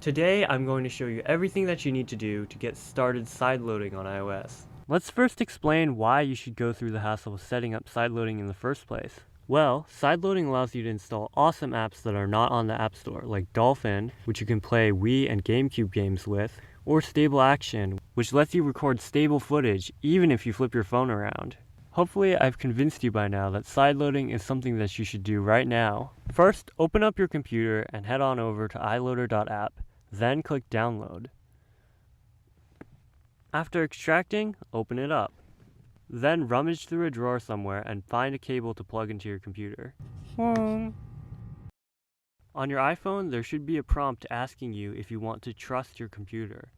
Today, I'm going to show you everything that you need to do to get started sideloading on iOS. Let's first explain why you should go through the hassle of setting up sideloading in the first place. Well, sideloading allows you to install awesome apps that are not on the App Store, like Dolphin, which you can play Wii and GameCube games with, or Stable Action, which lets you record stable footage even if you flip your phone around. Hopefully, I've convinced you by now that sideloading is something that you should do right now. First, open up your computer and head on over to iloader.app. Then click Download. After extracting, open it up. Then rummage through a drawer somewhere and find a cable to plug into your computer. On your iPhone, there should be a prompt asking you if you want to trust your computer.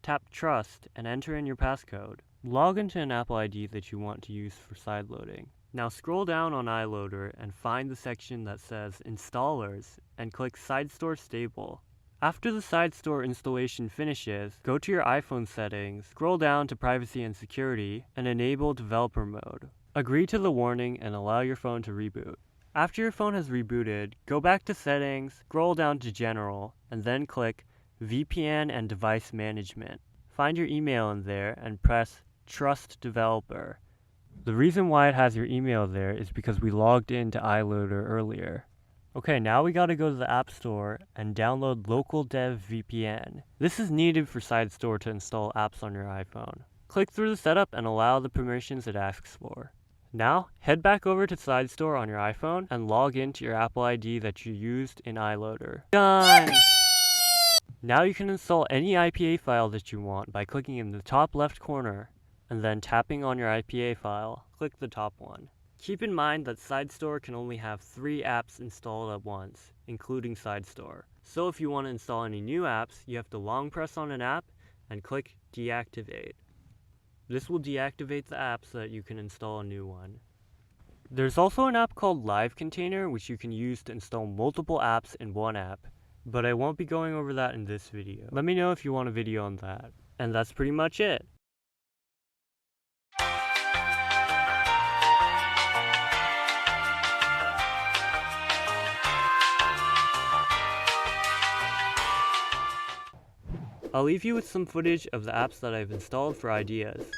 Tap Trust and enter in your passcode. Log into an Apple ID that you want to use for sideloading. Now scroll down on iLoader and find the section that says Installers and click SideStore Stable. After the SideStore installation finishes, go to your iPhone settings, scroll down to Privacy and Security, and enable Developer Mode. Agree to the warning and allow your phone to reboot. After your phone has rebooted, go back to Settings, scroll down to General, and then click VPN and Device Management. Find your email in there and press Trust Developer. The reason why it has your email there is because we logged into iLoader earlier. Okay, now we gotta go to the App Store and download Local Dev VPN. This is needed for SideStore to install apps on your iPhone. Click through the setup and allow the permissions it asks for. Now, head back over to SideStore on your iPhone and log into your Apple ID that you used in iLoader. Done! Now you can install any IPA file that you want by clicking in the top left corner and then tapping on your IPA file. Click the top one. Keep in mind that SideStore can only have 3 apps installed at once, including SideStore. So if you want to install any new apps, you have to long press on an app and click Deactivate. This will deactivate the app so that you can install a new one. There's also an app called Live Container, which you can use to install multiple apps in one app, but I won't be going over that in this video. Let me know if you want a video on that. And that's pretty much it. I'll leave you with some footage of the apps that I've installed for ideas.